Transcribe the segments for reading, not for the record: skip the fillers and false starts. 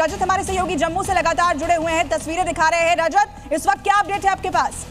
रजत हमारे सहयोगी जम्मू से लगातार जुड़े हुए हैं, तस्वीरें दिखा रहे हैं। रजत, इस वक्त क्या अपडेट है आपके पास?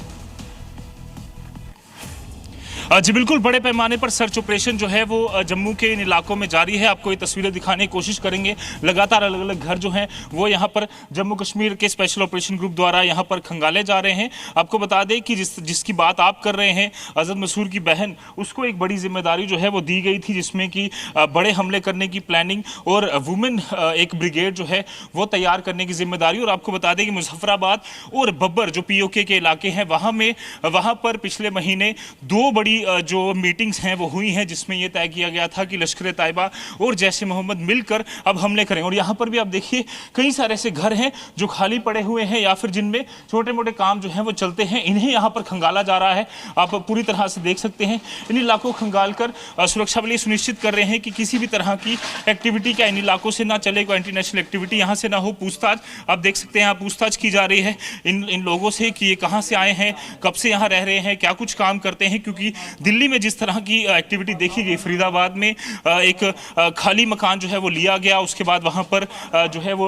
जी बिल्कुल, बड़े पैमाने पर सर्च ऑपरेशन जो है वो जम्मू के इन इलाकों में जारी है। आपको ये तस्वीरें दिखाने की कोशिश करेंगे। लगातार अलग अलग घर जो हैं वो यहाँ पर जम्मू कश्मीर के स्पेशल ऑपरेशन ग्रुप द्वारा यहाँ पर खंगाले जा रहे हैं। आपको बता दें कि जिसकी बात आप कर रहे हैं, अजद मसूर की बहन, उसको एक बड़ी जिम्मेदारी जो है वो दी गई थी, जिसमें कि बड़े हमले करने की प्लानिंग और वुमेन एक ब्रिगेड जो है वो तैयार करने की जिम्मेदारी। और आपको बता दें कि मुजफ्फराबाद और बब्बर जो POK के इलाके हैं वहाँ पर पिछले महीने 2 बड़ी जो मीटिंग्स हैं वो हुई हैं, जिसमें ये तय किया गया था कि लश्कर तैयबा और जैश ए मोहम्मद मिलकर अब हमले करें। और यहाँ पर भी आप देखिए कई सारे ऐसे घर हैं जो खाली पड़े हुए हैं या फिर जिनमें छोटे मोटे काम जो हैं वो चलते हैं, इन्हें यहाँ पर खंगाला जा रहा है। आप पूरी तरह से देख सकते हैं इन इलाकों को खंगाल कर सुरक्षा बल सुनिश्चित कर रहे हैं कि किसी भी तरह की एक्टिविटी क्या इन इलाकों से ना चले, कोई इंटरनेशनल एक्टिविटी यहाँ से ना हो। पूछताछ आप देख सकते हैं, यहाँ पूछताछ की जा रही है इन लोगों से कि ये कहाँ से आए हैं, कब से यहाँ रह रहे हैं, क्या कुछ काम करते हैं। क्योंकि दिल्ली में जिस तरह की एक्टिविटी देखी गई, फरीदाबाद में एक खाली मकान जो है वो लिया गया, उसके बाद वहाँ पर जो है वो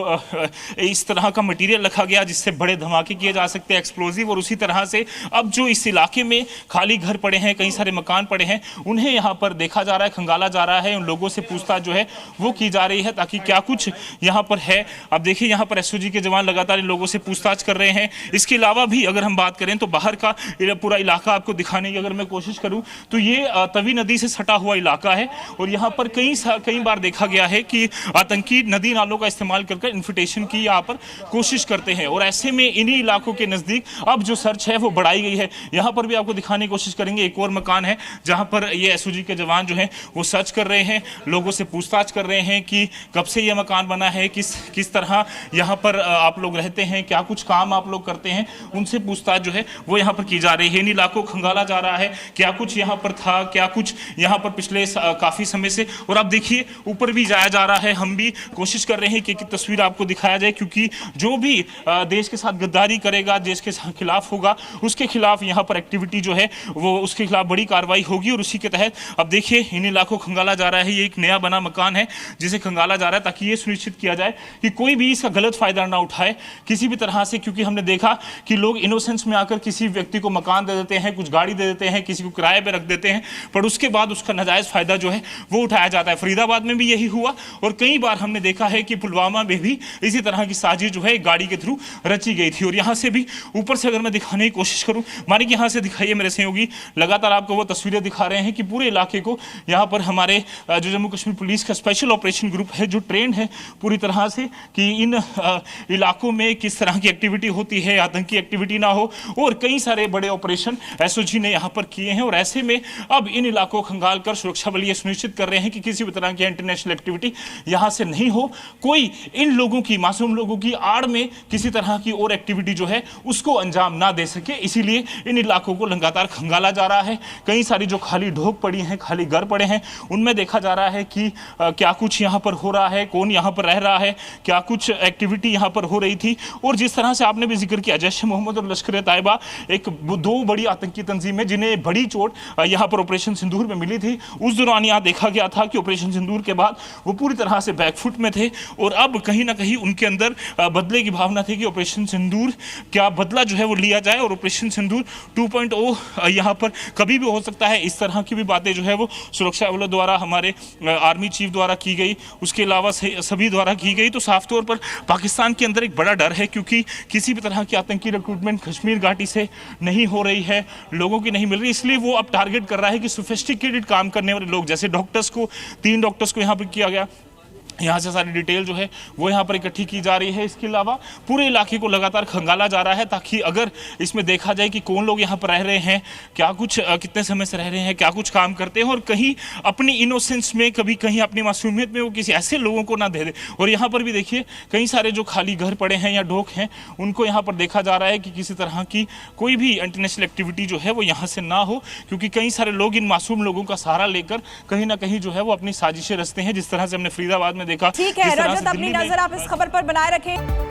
इस तरह का मटेरियल रखा गया जिससे बड़े धमाके किए जा सकते हैं, एक्सप्लोजिव। और उसी तरह से अब जो इस इलाके में खाली घर पड़े हैं, कई सारे मकान पड़े हैं, उन्हें यहाँ पर देखा जा रहा है, खंगाला जा रहा है। उन लोगों से पूछताछ जो है वो की जा रही है ताकि क्या कुछ यहाँ पर है। अब देखिए यहाँ पर SOG के जवान लगातार इन लोगों से पूछताछ कर रहे हैं। इसके अलावा भी अगर हम बात करें तो बाहर का पूरा इलाका आपको दिखाने की अगर मैं कोशिश करूँ तो ये तवी नदी से सटा हुआ इलाका है और यहाँ पर कई बार देखा गया है कि आतंकी नदी नालों का इस्तेमाल कर इन्फिल्ट्रेशन की यहाँ पर कोशिश करते हैं। और ऐसे में इन्हीं इलाकों के नज़दीक अब जो सर्च है वो बढ़ाई गई है। यहाँ पर भी आपको दिखाने की कोशिश करेंगे, एक और मकान है जहाँ पर ये SOG के जवान जो हैं वो सर्च कर रहे हैं, लोगों से पूछताछ कर रहे हैं कि कब से ये मकान बना है, किस तरह यहाँ पर आप लोग रहते हैं, क्या कुछ काम आप लोग करते हैं, उनसे पूछताछ जो है वो यहाँ पर की जा रही है। इन इलाकों को खंगाला जा रहा है, क्या कुछ यहाँ पर था, क्या कुछ यहाँ पर पिछले काफी समय से। और आप देखिए ऊपर भी जाया जा रहा है, हम भी कोशिश कर रहे हैं कि तस्वीर आपको दिखाया जाए, क्योंकि जो भी देश के साथ गद्दारी करेगा, देश के खिलाफ होगा, उसके खिलाफ यहाँ पर एक्टिविटी जो है वो उसके खिलाफ बड़ी कार्रवाई होगी। और उसी के तहत अब देखिए इन इलाकों को खंगाला जा रहा है। ये एक नया बना मकान है जिसे खंगाला जा रहा है ताकि ये सुनिश्चित किया जाए कि कोई भी इसका गलत फायदा ना उठाए किसी भी तरह से। क्योंकि हमने देखा कि लोग इनोसेंस में आकर किसी व्यक्ति को मकान दे देते हैं, कुछ गाड़ी दे देते हैं, किसी को किराए पे रख देते हैं, पर उसके बाद उसका नाजायज फायदा जो है वो उठाया जाता है। फरीदाबाद में भी यही हुआ और कई बार हमने देखा है कि पुलवामा में भी इसी तरह की साजिश जो है एक गाड़ी के थ्रू रची गई थी। और यहाँ से भी ऊपर से अगर मैं दिखाने की कोशिश करूँ, मानिए कि यहाँ से दिखाइए मेरे सहयोगी, लगातार आपको वो तस्वीरें दिखा रहे हैं कि पूरे इलाके को यहाँ पर हमारे जो जम्मू कश्मीर पुलिस का स्पेशल ऑपरेशन ग्रुप है जो ट्रेंड है पूरी तरह से कि इन इलाकों में किस तरह की एक्टिविटी होती है, आतंकी एक्टिविटी ना हो। और कई सारे बड़े ऑपरेशन SOG ने यहाँ पर किए हैं। और ऐसे में अब इन इलाकों को खंगाल कर सुरक्षा बल ये सुनिश्चित कर रहे हैं कि किसी भी तरह की इंटरनेशनल एक्टिविटी यहाँ से नहीं हो, कोई इन लोगों की, मासूम लोगों की आड़ में किसी तरह की और एक्टिविटी जो है उसको अंजाम ना दे सके। इसीलिए इन इलाकों को लगातार खंगाला जा रहा है। कई सारी जो खाली ढोक पड़ी हैं, खाली घर पड़े हैं, उनमें देखा जा रहा है कि क्या कुछ यहाँ पर हो रहा है, कौन यहाँ पर रह रहा है, क्या कुछ एक्टिविटी यहाँ पर हो रही थी। और जिस तरह से आपने भी जिक्र किया, जैश ए मोहम्मद और लश्कर तैयबा एक 2 बड़ी आतंकी तंजीमें जिन्हें बड़ी चोट यहाँ पर ऑपरेशन सिंदूर में मिली थी, उस दौरान यहाँ देखा गया था कि ऑपरेशन सिंदूर के बाद वो पूरी तरह से बैकफुट में थे। और अब कहीं ना कहीं उनके अंदर बदले की भावना थी कि ऑपरेशन सिंदूर क्या बदला जो है वो लिया जाए और ऑपरेशन सिंदूर 2.0 यहाँ पर कभी भी हो सकता है। इस तरह की भी बातें जो है वो सुरक्षा बलों द्वारा, हमारे आर्मी चीफ द्वारा की गई, उसके अलावा सभी द्वारा की गई। तो साफ तौर पर पाकिस्तान के अंदर एक बड़ा डर है, क्योंकि किसी भी तरह की आतंकी रिक्रूटमेंट कश्मीर घाटी से नहीं हो रही है, लोगों की नहीं मिल रही, इसलिए वो अब टारगेट कर रहा है कि सोफिस्टिकेटेड काम करने वाले लोग, जैसे डॉक्टर्स को, 3 डॉक्टर्स को यहाँ पर किया गया, यहाँ से सारी डिटेल जो है वो यहाँ पर इकट्ठी की जा रही है। इसके अलावा पूरे इलाके को लगातार खंगाला जा रहा है ताकि अगर इसमें देखा जाए कि कौन लोग यहाँ पर रह रहे हैं, क्या कुछ कितने समय से रह रहे हैं, क्या कुछ काम करते हैं, और कहीं अपनी इनोसेंस में, कभी कहीं अपनी मासूमियत में वो किसी ऐसे लोगों को ना दे दे। और यहाँ पर भी देखिए कई सारे जो खाली घर पड़े हैं या ढोक हैं, उनको यहाँ पर देखा जा रहा है कि किसी तरह की कोई भी इंटरनेशनल एक्टिविटी जो है वो यहाँ से ना हो, क्योंकि कई सारे लोग इन मासूम लोगों का सहारा लेकर कहीं ना कहीं जो है वो अपनी साजिशें रचते हैं, जिस तरह से हमने फरीदाबाद में देखा। ठीक है रजत, अपनी नजर आप इस खबर पर बनाए रखें।